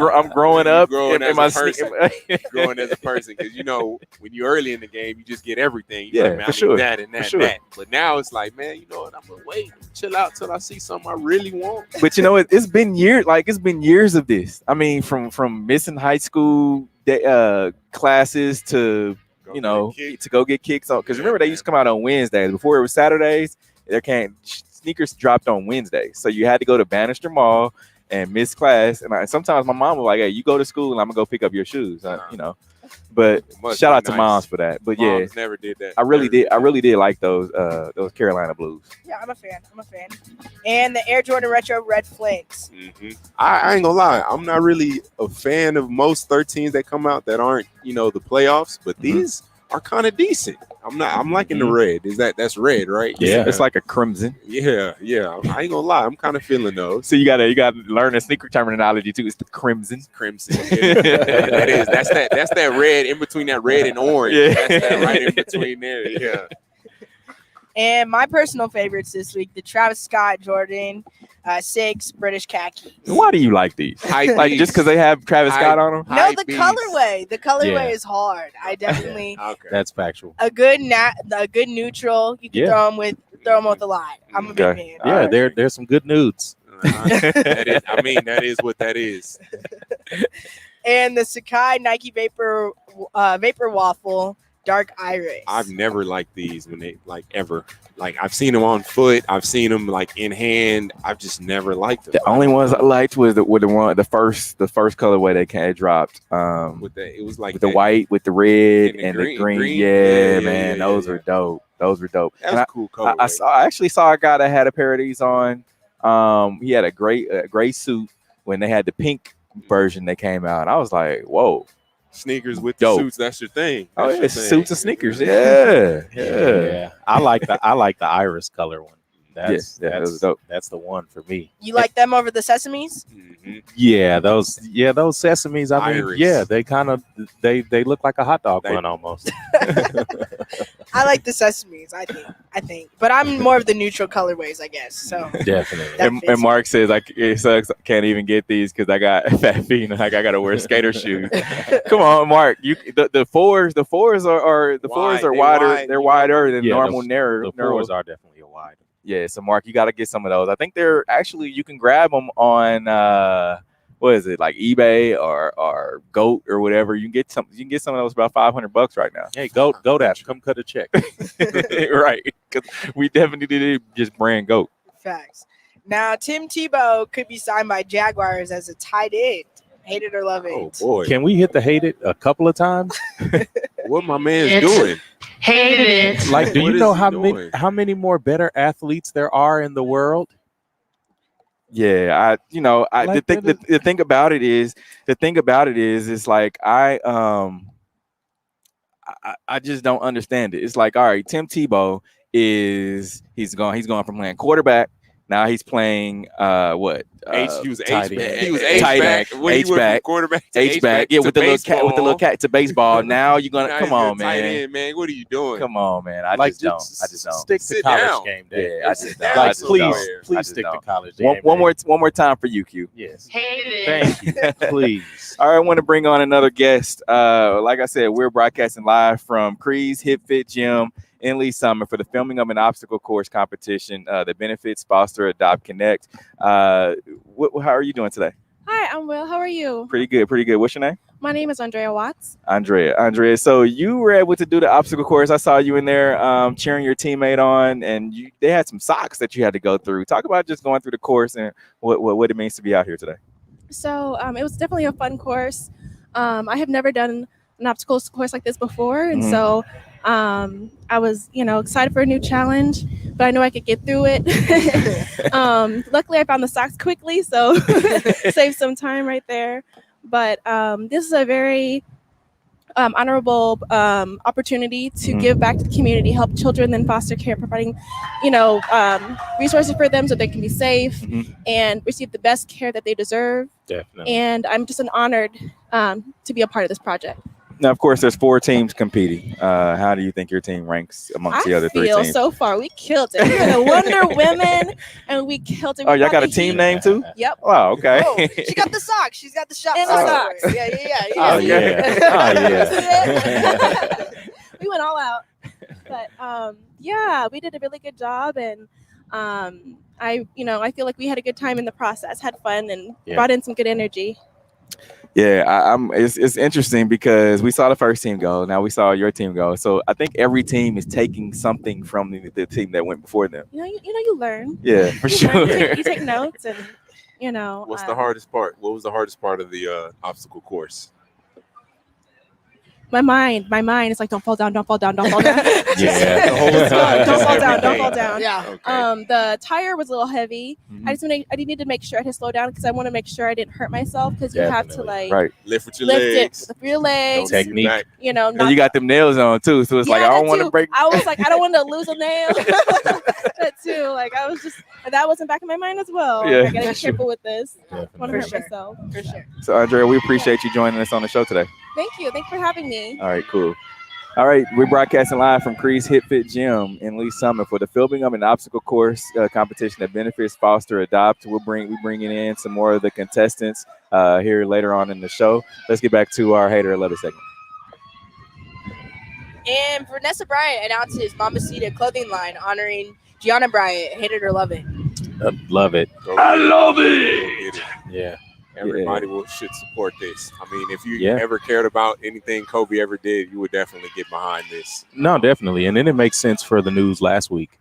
I'm growing up growing in my as a person. Growing as a person, because when you're early in the game, you just get everything. You're like, man, for I need sure. that and that, For sure. and that. But now it's like, man, you know what? I'm gonna wait, chill out till I see something I really want. But you know what? It's been years. Like it's been years of this. I mean, from missing high school classes to to go get kicks on. Because remember, they used to come out on Wednesdays. Before it was Saturdays, sneakers dropped on Wednesdays. So you had to go to Bannister Mall and miss class. And sometimes my mom was like, "Hey, you go to school, and I'm gonna go pick up your shoes." But shout out to moms for that. But Moms never did that. I really did like those Carolina Blues. Yeah, I'm a fan. And the Air Jordan Retro Red Flames. Mm-hmm. I ain't gonna lie, I'm not really a fan of most 13s that come out that aren't the playoffs, but these are kind of decent. I'm liking the red. That's red, right? Yeah, it's like a crimson. Yeah. I ain't gonna lie, I'm kind of feeling those. So you gotta learn the sneaker terminology too. It's the crimson. Yeah. That's that red in between that red and orange. Yeah. That's that right in between there. Yeah. And my personal favorites this week, the Travis Scott Jordan 6 British khaki. Why do you like these? Like just because they have Travis Scott on them? No, the colorway. The colorway is hard. I definitely That's factual. a good neutral. You can throw them with a lot. I'm a big fan. Yeah, there's some good nudes. That is what that is. And the Sacai Nike Vapor Waffle Dark Iris. I've never liked these when they ever. I've seen them on foot. I've seen them in hand. I've just never liked them. The only ones I liked was the first colorway they dropped. It was with the white, with the red, and the green. Yeah, man, those yeah. were dope. Those were dope. That was a cool colorway. I actually saw a guy that had a pair of these on. He had a gray suit when they had the pink version that came out. I was like, whoa. Sneakers with the suits, that's your thing. It's suits and sneakers. Yeah. I like the iris color one. That's that was dope. That's the one for me. You like them over the Sesames? Yeah, those sesames. I mean, Iris. yeah, they kind of they look like a hot dog bun almost. I like the Sesames. I think, but I'm more of the neutral colorways, I guess. So Definitely. And Mark says it sucks. I can't even get these because I got fat feet and like I got to wear skater shoes. Come on, Mark. The fours are wider. They're wider than normal narrow. The fours are definitely a wide. Yeah, so Mark, you got to get some of those. I think they're actually you can grab them on what is it, like eBay or Goat or whatever. You can get some of those about $500 right now. Hey, Goat app, come cut a check. Right, because we definitely did just brand Goat. Facts. Now Tim Tebow could be signed by Jaguars as a tight end. Hate it or love it. Oh boy, Can we hit the hate it a couple of times? what my man's doing? Hated it. Like, do What you is know he how many more better athletes there are in the world? Yeah, Like the thing about it is it's like I just don't understand it. It's like, all right, Tim Tebow he's gone from playing quarterback. Now he's playing what? He was tight H-back. end. He was Tight H-back. end. When he went H-back. from quarterback to H-back. Yeah, to with the baseball. little cat to baseball. Now you're gonna Now come he's a on, tight man. end, man. What are you doing? Come on, man. I just don't. Stick to Sit college down. game day. Yeah, I just don't. down I Like, just please, don't. I please just stick to don't. college game One day. more time for you, Q. Yes. Hated Thank you. Please. All right, I want to bring on another guest. Like I said, we're broadcasting live from Cree's Hip Fit Gym in Lee Summit for the filming of an obstacle course competition that benefits Foster, Adopt, Connect. How are you doing today? Hi, I'm Will. How are you? Pretty good. What's your name? My name is Andrea Watts. Andrea. So you were able to do the obstacle course. I saw you in there cheering your teammate on, and they had some socks that you had to go through. Talk about just going through the course and what it means to be out here today. So it was definitely a fun course. I have never done an obstacle course like this before, and so I was, excited for a new challenge, but I know I could get through it. Luckily, I found the socks quickly, so saved some time right there. But this is a very honorable opportunity to give back to the community, help children in foster care, providing, resources for them so they can be safe and receive the best care that they deserve. Definitely. And I'm just honored to be a part of this project. Now, of course, there's 4 teams competing. How do you think your team ranks amongst the other 3 I feel teams? so far we killed it. We were the Wonder Women, and we killed it. Oh, We y'all brought got a the team heat. name too? Yep. Wow. Okay. Oh, she got the socks. She's got the shop And the socks. socks. Yeah. Oh, yeah. Oh, yeah. We went all out. But we did a really good job, and I feel like we had a good time in the process, had fun, and brought in some good energy. Yeah, it's interesting because we saw the first team go. Now we saw your team go. So I think every team is taking something from the team that went before them. You learn. Yeah, for sure. You take notes, and What's the hardest part? What was the hardest part of the obstacle course? my mind is like, don't fall down. Yeah. The whole time. Don't fall down. Don't Every fall day. down. Yeah. Okay. The tire was a little heavy. I needed to make sure I had to slow down because I want to make sure I didn't hurt myself, because you have to Right. Lift with your lift legs. it with your legs. Don't lean Technique. back. And Not you got them nails on too. So it's like, I that don't want to too. break. I was like, I don't want to lose a nail. That too. Like, I was just, that was in back of my mind as well. Yeah. Like, I gotta be careful with this. Definitely. Want to hurt sure. myself. For sure. So Andrea, we appreciate you joining us on the show today. Thank you. Thanks for having me. All right, cool. All right, we're broadcasting live from Cree's Hip Fit Gym in Lee Summit for the filming of an obstacle course competition that benefits Foster, Adopt. We're bringing in some more of the contestants here later on in the show. Let's get back to our Hater 11 segment. And Vanessa Bryant announces Mamacita clothing line honoring Gianna Bryant. Hate it or love it. Love it. I love it. Yeah. Everybody should support this. I mean, if you Yeah. ever cared about anything Kobe ever did, you would definitely get behind this. No, definitely. And then it makes sense for the news last week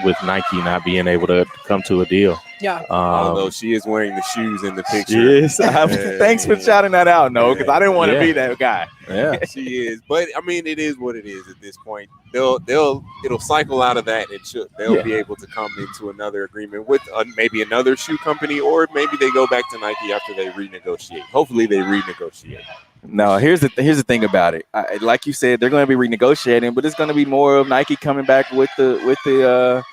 with Nike not being able to come to a deal. Yeah. Although she is wearing the shoes in the picture. Yes, thanks for shouting that out, because I didn't want to be that guy. Yeah. She is, but I mean, it is what it is at this point. It'll cycle out of that, and they'll be able to come into another agreement with maybe another shoe company, or maybe they go back to Nike after they renegotiate. Hopefully, they renegotiate. No, here's the thing about it. Like you said, they're going to be renegotiating, but it's going to be more of Nike coming back with the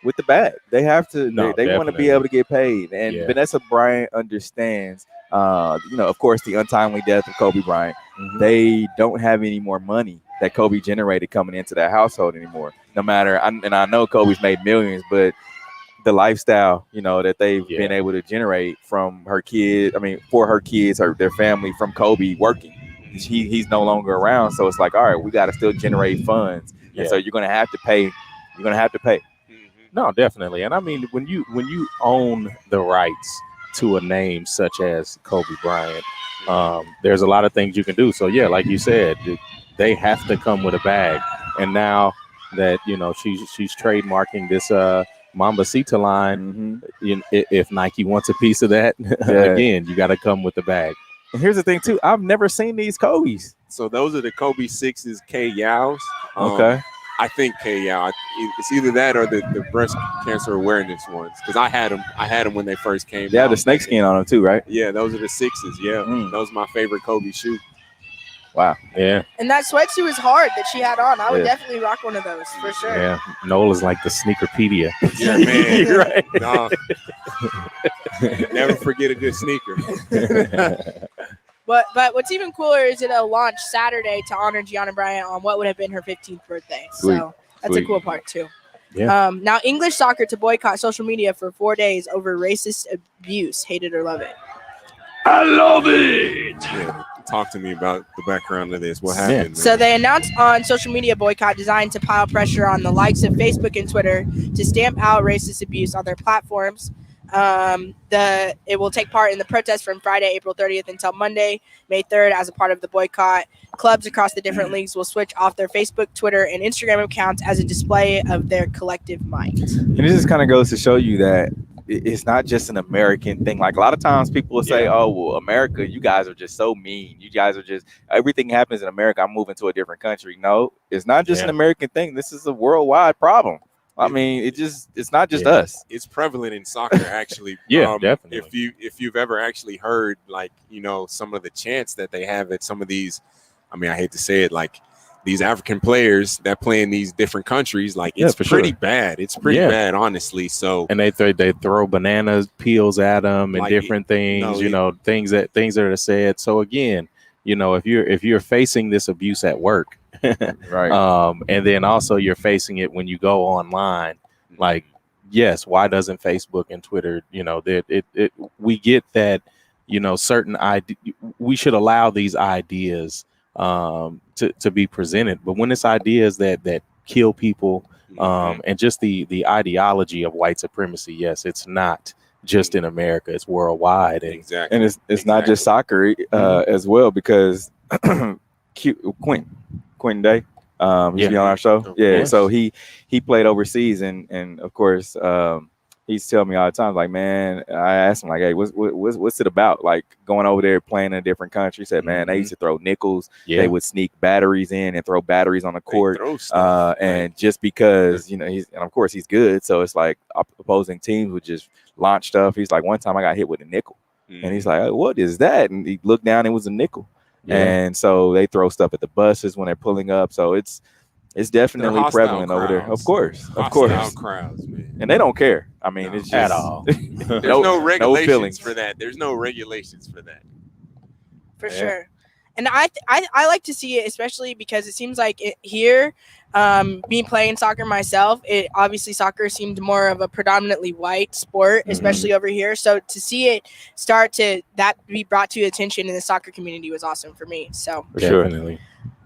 with the bag. They have to. No, they want to be definitely. able to get paid. And Yeah. Vanessa Bryant understands. Of course, the untimely death of Kobe Bryant. Mhm. They don't have any more money that Kobe generated coming into that household anymore. No matter, and I know Kobe's made millions, but the lifestyle, that they've been able to generate from her kids. I mean, for her kids, their family, from Kobe working. He's no longer around, so it's like, all right, we got to still generate funds, and so you're gonna have to pay. You're gonna have to pay. No, definitely. And I mean, when you own the rights to a name such as Kobe Bryant, there's a lot of things you can do. So yeah, like you said, they have to come with a bag. And now that she's trademarking this Mambasita line, if Nike wants a piece of that, again, you got to come with the bag. And here's the thing too, I've never seen these Kobe's. So those are the Kobe 6s, K Yaos. Okay. I think K Yao. It's either that or the breast cancer awareness ones, because I had them when they first came. They have the snake skin on them too, right? Yeah, those are the 6s. Yeah, those are my favorite Kobe shoe. Wow. Yeah. And that sweatsuit is hard that she had on. I would definitely rock one of those for sure. Yeah. Noel is like the sneakerpedia. Yeah, man. You're right. No. Never forget a good sneaker. But what's even cooler is it'll launch Saturday to honor Gianna Bryant on what would have been her 15th birthday. Sweet. So that's a cool part too. Yeah. Now English soccer to boycott social media for 4 days over racist abuse. Hate it or love it. I love it. Yeah. Talk to me about the background of this. What happened? Man? So they announced on social media boycott designed to pile pressure on the likes of Facebook and Twitter to stamp out racist abuse on their platforms. It will take part in the protest from Friday, April 30th until Monday, May 3rd. As a part of the boycott, clubs across the different leagues will switch off their Facebook, Twitter, and Instagram accounts as a display of their collective might. And this just kind of goes to show you that it's not just an American thing. Like a lot of times people will say, oh, well, America, you guys are just so mean. You guys are just, everything happens in America, I'm moving to a different country. No, it's not just an American thing. This is a worldwide problem. I mean, it's not just us. It's prevalent in soccer, actually. Definitely. If you've ever actually heard, like, some of the chants that they have at some of these, I mean, I hate to say it, like these African players that play in these different countries, like it's pretty bad. It's pretty bad, honestly. So, and they throw banana peels at them and like, different things, things that are said. So again, if you're facing this abuse at work, right. And then also you're facing it when you go online, like, yes, why doesn't Facebook and Twitter, we get that, certain we should allow these ideas to be presented, but when it's ideas that kill people, and just the ideology of white supremacy, yes, it's not just in America, it's worldwide. And, exactly. And it's not just soccer as well, because Quentin Day, he's been on our show. So he played overseas, and of course he's telling me all the time, like, man, I asked him, like, hey, what's it about, like going over there playing in a different country? He said, man, they used to throw nickels. They would sneak batteries in and throw batteries on the court, and just because and of course he's good, so it's like opposing teams would just launch stuff. He's like, one time I got hit with a nickel, and he's like, oh, what is that? And he looked down, it was a nickel. And so they throw stuff at the buses when they're pulling up. So it's definitely prevalent over there. Of course. Crowds, man. And they don't care. I mean, it's just at all. There's no regulations for that. There's no regulations for that. For sure. And I like to see it, especially because it seems like here, me playing soccer myself, obviously soccer seemed more of a predominantly white sport, especially over here. So to see it start to be brought to attention in the soccer community was awesome for me. So definitely.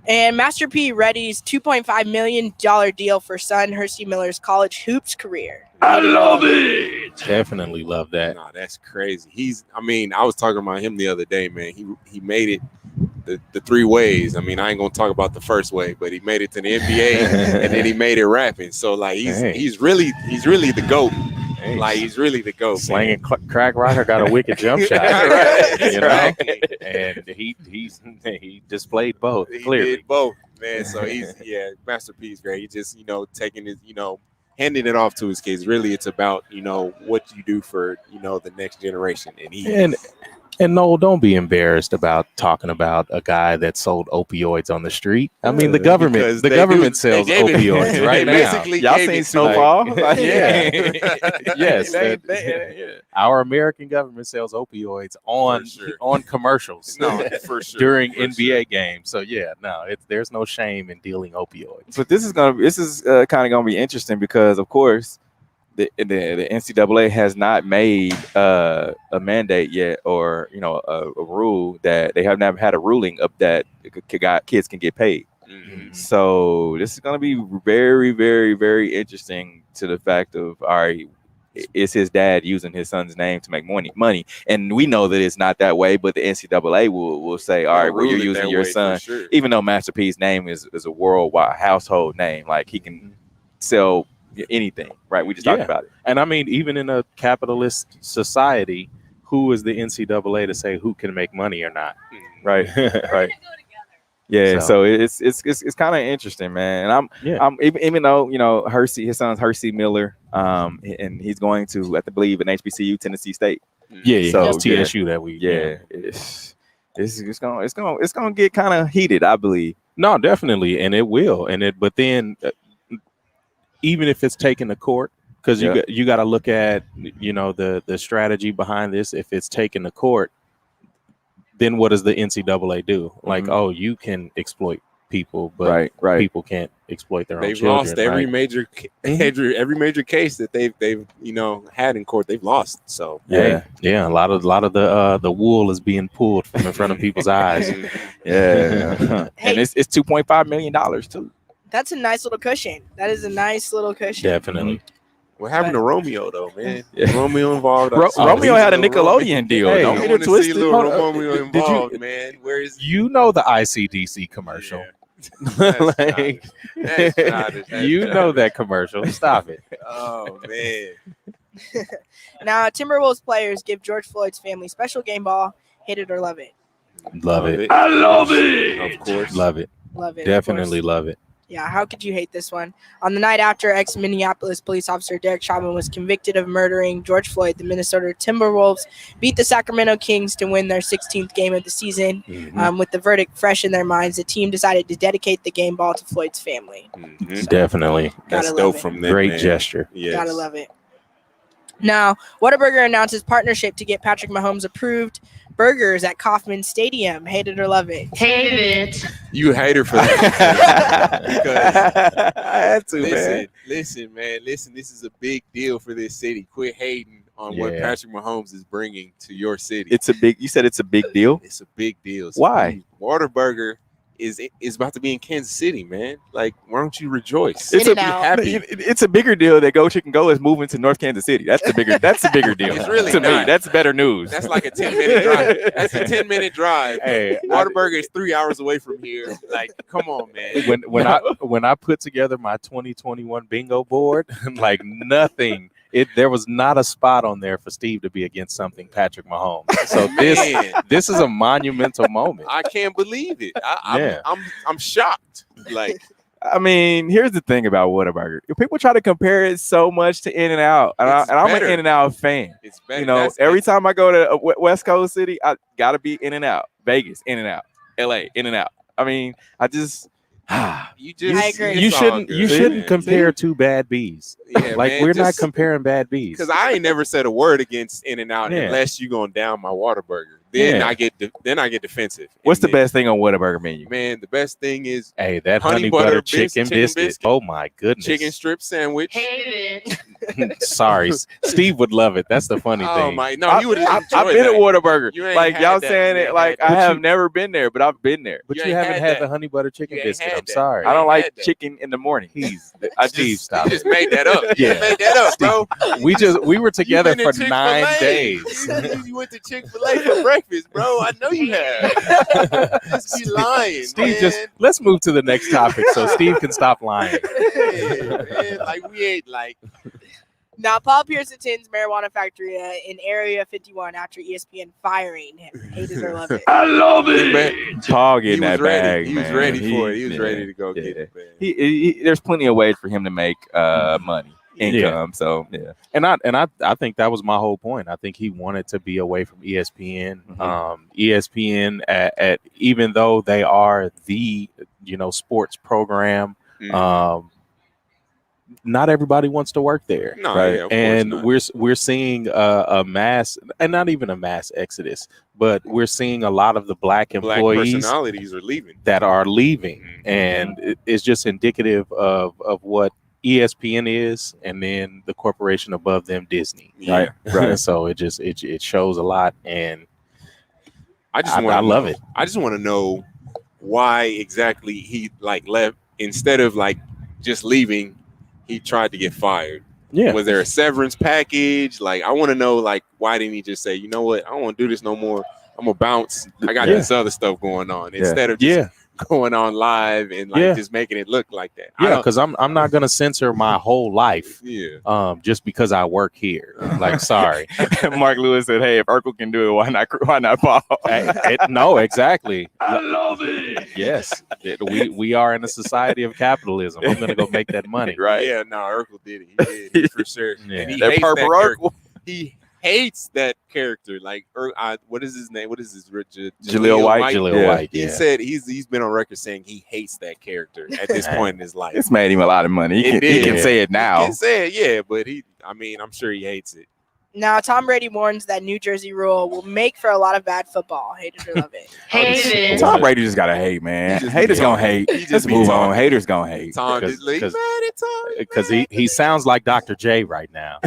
And Master P readies $2.5 million deal for son Hersey Miller's college hoops career. I love it. Definitely love that. Nah, that's crazy. I was talking about him the other day, man. He made it the 3 ways. I mean, I ain't gonna talk about the first way, but he made it to the NBA and then he made it rapping. So like he's really the GOAT. Like he's really the GOAT. Slanging crack rocker, got a wicked jump shot. And he displayed both. He clearly did both, man. So he's Master P is great. He just taking his handing it off to his kids. Really, it's about what you do for the next generation, and And Noel, don't be embarrassed about talking about a guy that sold opioids on the street. I mean, the government sells opioids right now. Y'all seen Snowfall? Yes, our American government sells opioids on commercials for sure during NBA games. So there's no shame in dealing opioids. But this is kind of gonna be interesting because, of course, the NCAA has not made a mandate yet, or a rule that they have never had a ruling of that kids can get paid. Mm-hmm. So this is going to be very, very, very interesting to the fact of, all right, is his dad using his son's name to make money? And we know that it's not that way, but the NCAA will say, all right, well, you're using your son, even though Master P's name is a worldwide household name, like he can sell anything, right? We just talked about it. And I mean, even in a capitalist society, who is the NCAA to say who can make money or not? Right. Right. Yeah, so it's kind of interesting, man. And I'm even though Hersey, his son's Hersey Miller, and he's going to, I believe, an HBCU, Tennessee State. Yeah, so it's TSU that we. Yeah, it's gonna get kind of heated, I believe. No, definitely, and it will, but then. Even if it's taken to court, because you got to look at the strategy behind this. If it's taken to court, then what does the NCAA do? Like, you can exploit people, but people can't exploit their own children. They've lost every major case that they've had in court. They've lost. So a lot of the wool is being pulled from in front of people's eyes. And it's $2.5 million too. That's a nice little cushion. That is a nice little cushion. Definitely. What happened to Romeo though, man? Romeo involved. Romeo had a Nickelodeon deal. Hey, don't get it twisted. Romeo involved, man. Where is the ICDC commercial? That's that commercial. Stop it. Oh man. Now, Timberwolves players give George Floyd's family special game ball. Hate it or love it. Love it. I love it. Of course. Love it. Love it. Definitely love it. Yeah, how could you hate this one? On the night after, ex-Minneapolis police officer Derek Chauvin was convicted of murdering George Floyd, the Minnesota Timberwolves beat the Sacramento Kings to win their 16th game of the season. With the verdict fresh in their minds, the team decided to dedicate the game ball to Floyd's family. So, definitely. That's dope from them. Great gesture. Yes. Gotta love it. Now, Whataburger announces partnership to get Patrick Mahomes approved burgers at Kauffman Stadium. Hate it or love it? Hate it. You hate her for that. Because I had to, listen, man. This is a big deal for this city. Quit hating on what Patrick Mahomes is bringing to your city. You said it's a big deal? It's a big deal. So why? Whataburger is about to be in Kansas City, man. Like, why don't you rejoice? It's a bigger deal that Go Chicken Go is moving to North Kansas City. That's the bigger deal. It's really to me. That's better news. That's like a 10-minute drive. That's a 10-minute drive. Hey, Whataburger is 3 hours away from here. Like, come on, man. When I put together my 2021 bingo board, like nothing. There was not a spot on there for Steve to be against something Patrick Mahomes. So this is a monumental moment. I can't believe it. I'm shocked. Like, I mean, here's the thing about Whataburger. People try to compare it so much to In-N-Out, and I'm an In-N-Out fan. It's better. Every time I go to West Coast City, I gotta be In-N-Out. Vegas, In-N-Out. LA, In-N-Out. I mean, I agree. You shouldn't compare two bad bees. Yeah, like man, we're not comparing bad bees. Because I ain't never said a word against In-N-Out unless you going down my Whataburger. Then I get defensive. What's the best thing on Whataburger menu? Man, the best thing is that honey butter chicken biscuit. Oh my goodness. Chicken strip sandwich. Sorry, Steve would love it. That's the funny thing. Oh my, no, you would. I've been at Whataburger. Like y'all saying it, like I have never been there, but I've been there. But you haven't had the honey butter chicken biscuit. I'm sorry. I don't like chicken in the morning. Steve, stop. You just made that up. You made that up, bro. We were together for 9 days. You went to Chick-fil-A for breakfast, bro. I know you have. Just be lying, Steve. Man. Let's move to the next topic so Steve can stop lying. Yeah, man. Like we ain't like. Now, Paul Pierce attends marijuana factory in Area 51 after ESPN firing him. Hate it or love it. I love it. Man, Paul getting that bag, He was ready for it. He was ready to go get it, man. There's plenty of ways for him to make money. income. So yeah, and I think that was my whole point. I think he wanted to be away from ESPN. ESPN at even though they are the sports program. Not everybody wants to work there, No, right? yeah, of and course we're seeing a mass, and not even a mass exodus, but we're seeing a lot of the black employees personalities are leaving. And it's just indicative of what ESPN is, and then the corporation above them, Disney, right? So it shows a lot, and I love it. I just want to know why exactly he left instead of just leaving. He tried to get fired. Yeah. Was there a severance package? I want to know, why didn't he just say, you know what? I don't want to do this no more. I'm going to bounce. I got this other stuff going on instead of just going on live and just making it look like that. Yeah, because I'm not going to censor my whole life just because I work here. Sorry. Mark Lewis said, hey, if Urkel can do it, why not Paul? No, exactly. I love it. Yes. We are in a society of capitalism. I'm going to go make that money. Right. Yeah, no, Urkel did it. He did for sure. Yeah. And he that hates purple Urkel. He hates that character. What is his name? What is his Jaleel White? Jaleel White. He said he's been on record saying he hates that character at this point in his life. It's made him a lot of money. He can say it now. He can say it, yeah, but I'm sure he hates it. Now, Tom Brady warns that New Jersey rule will make for a lot of bad football. Hate it or love it. Hate it. Tom Brady just gotta hate, man. Haters gonna hate. Just move on. Haters gonna hate. Tom just mad at Tom because he sounds like Dr. J right now,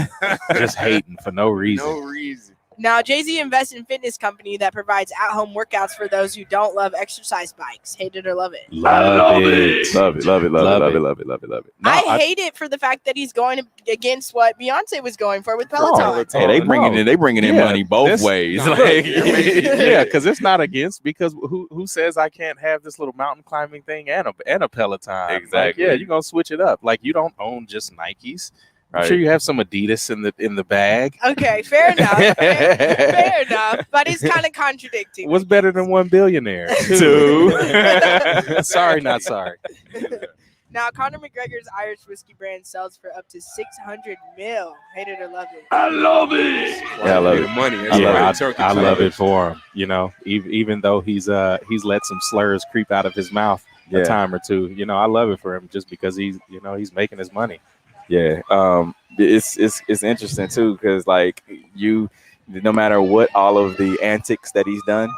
just hating for no reason. No reason. Now, Jay-Z invests in fitness company that provides at-home workouts for those who don't love exercise bikes. Hate it or love it. Love it. Love it. Love it. Love it. Love it. Love it. Love it. No, I hate it for the fact that he's going against what Beyonce was going for with Peloton. Hey, they bringing in money both ways. Yeah, because it's not against, because who says I can't have this little mountain climbing thing and a Peloton? Exactly. Yeah, you're gonna switch it up. You don't own just Nikes. I'm sure you have some Adidas in the bag. Okay, fair enough. Fair enough. But it's kind of contradicting. What's better than one billionaire? Two. Sorry, not sorry. Now, Conor McGregor's Irish whiskey brand sells for up to $600 million. Hate it or love it. I love it. Yeah, I love it. Money. I love it for him. Even though he's let some slurs creep out of his mouth a time or two. I love it for him just because he's making his money. Yeah, it's interesting too, because no matter what all of the antics that he's done,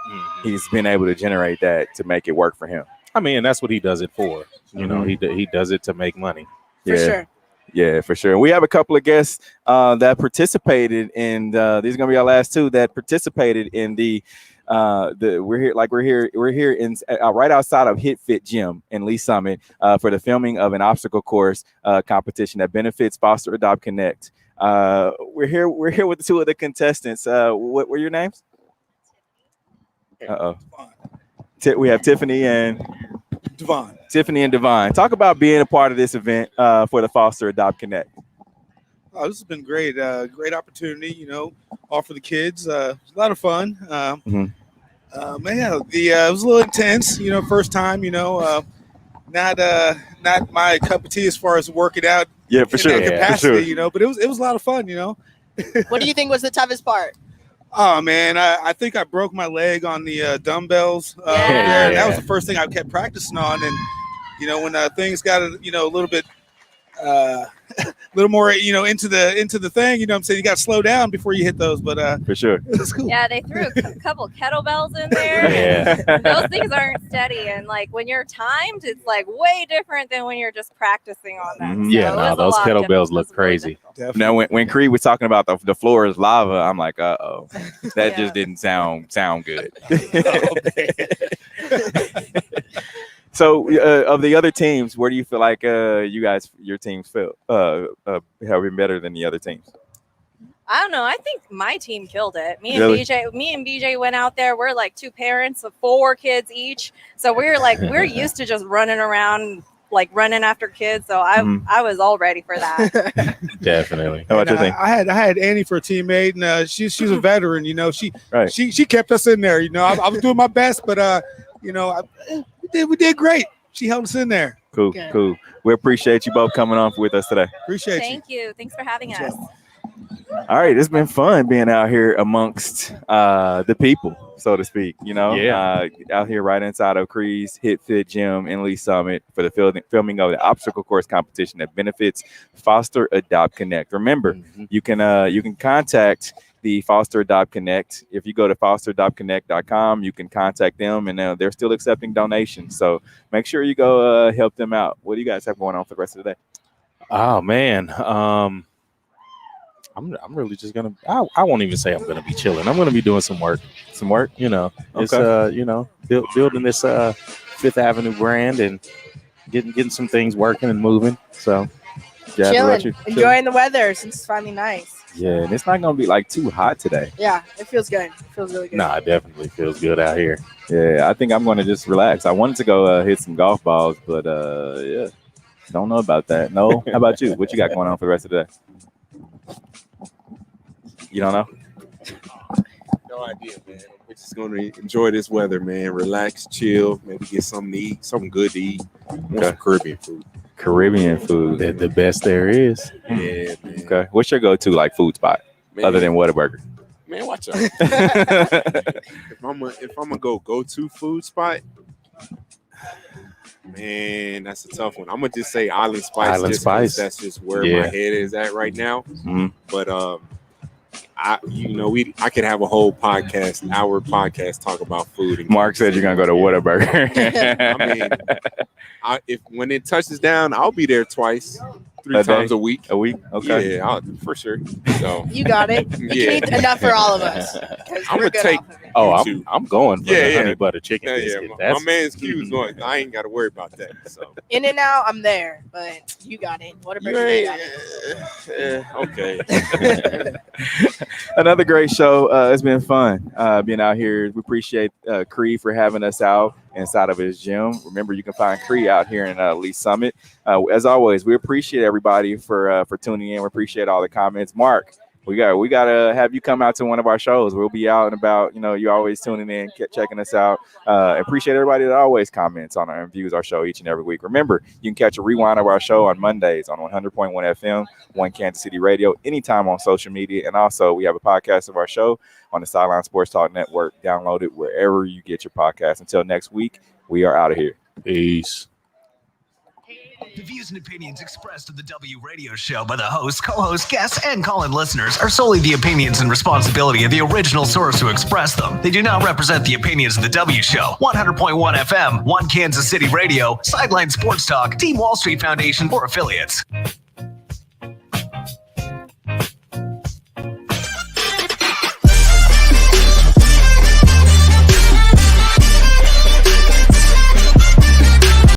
he's been able to generate that to make it work for him. I mean, and that's what he does it for. He does it to make money. For sure. Yeah, for sure. We have a couple of guests that participated in. These are gonna be our last two that participated in we're here in right outside of Hit Fit Gym in Lee Summit for the filming of an obstacle course competition that benefits Foster Adopt Connect. We're here with the two of the contestants. What were your names? We have Tiffany and Devon. Tiffany and Devon. Talk about being a part of this event for the Foster Adopt Connect. Oh, this has been great. Great opportunity, all for the kids. A lot of fun. It was a little intense, first time, not my cup of tea as far as working out. Yeah, for sure. Capacity, but it was a lot of fun, What do you think was the toughest part? Oh man, I think I broke my leg on the dumbbells. That was the first thing I kept practicing on, and when things got a little bit little more into the thing, what I'm saying, you got to slow down before you hit those, but for sure it's cool. Yeah, they threw a couple kettlebells in there. Those things aren't steady, and when you're timed, it's way different than when you're just practicing on them. Those kettlebells look crazy. Now when Creed was talking about the floor is lava, I'm like, that just didn't sound good. So, of the other teams, where do you feel like your teams felt have been better than the other teams? I don't know. I think my team killed it. Me Really? and BJ went out there. We're two parents of 4 kids each, so we're used to just running around, running after kids. So I was all ready for that. Definitely. How about your thing? I had Annie for a teammate, and she's a veteran. She kept us in there. I was doing my best, but we did great. she held us in there. Cool, cool. We appreciate you both coming on with us today. Appreciate you. Thank you. Thanks for having us. All right, it's been fun being out here amongst the people, so to speak. Out here right inside of Cree's Hit Fit Gym in Lee Summit for the filming of the obstacle course competition that benefits Foster Adopt Connect. Remember, you can contact the Foster Adopt Connect. If you go to fosteradoptconnect.com, you can contact them, and they're still accepting donations. So make sure you go help them out. What do you guys have going on for the rest of the day? Oh man, I'm really just gonna. I won't even say I'm gonna be chilling. I'm gonna be doing some work. It's building this Fifth Avenue brand and getting some things working and moving. So, Chilling, enjoying the weather since it's finally nice. Yeah, and it's not gonna be like too hot today. Yeah, it feels good. It feels really good. Nah, it definitely feels good out here. Yeah, I think I'm gonna just relax. I wanted to go hit some golf balls, but yeah, don't know about that. No, how about you? What you got going on for the rest of the day? You don't know? No idea, man. We're just gonna enjoy this weather, man. Relax, chill, maybe get something to eat, something good to eat. Some Caribbean food. Caribbean food. The best there is. Yeah, man. Okay. What's your go-to like food spot other than Whataburger? Man, watch out. If I'm gonna go to food spot, man, that's a tough one. I'm gonna just say Island Spice. Island Spice. That's just where my head is at right now. Mm-hmm. But I could have a whole hour podcast talk about food. And Mark said you're gonna go to Whataburger. I mean, when it touches down, I'll be there twice, 3 times a week. A week, okay, yeah, for sure. So you got it. You can eat enough for all of us. I'm gonna take. I'm going for the honey butter chicken biscuit. My man's Q's going. I ain't got to worry about that. So In and Out, I'm there, but you got it. Whataburger, you got it. Okay. Another great show. It's been fun being out here. We appreciate Cree for having us out inside of his gym. Remember, you can find Cree out here in Lee Summit. As always, we appreciate everybody for tuning in. We appreciate all the comments. Mark, we gotta have you come out to one of our shows. We'll be out and about. You always tuning in, checking us out. Appreciate everybody that always comments on and views our show each and every week. Remember, you can catch a rewind of our show on Mondays on 100.1 FM, One Kansas City Radio, anytime on social media. And also, we have a podcast of our show on the Sideline Sports Talk Network. Download it wherever you get your podcast. Until next week, we are out of here. Peace. The views and opinions expressed of the W Radio Show by the hosts, co-hosts, guests, and call-in listeners are solely the opinions and responsibility of the original source who expressed them. They do not represent the opinions of the W Show, 100.1 FM, One Kansas City Radio, Sideline Sports Talk, Team Wall Street Foundation, or affiliates.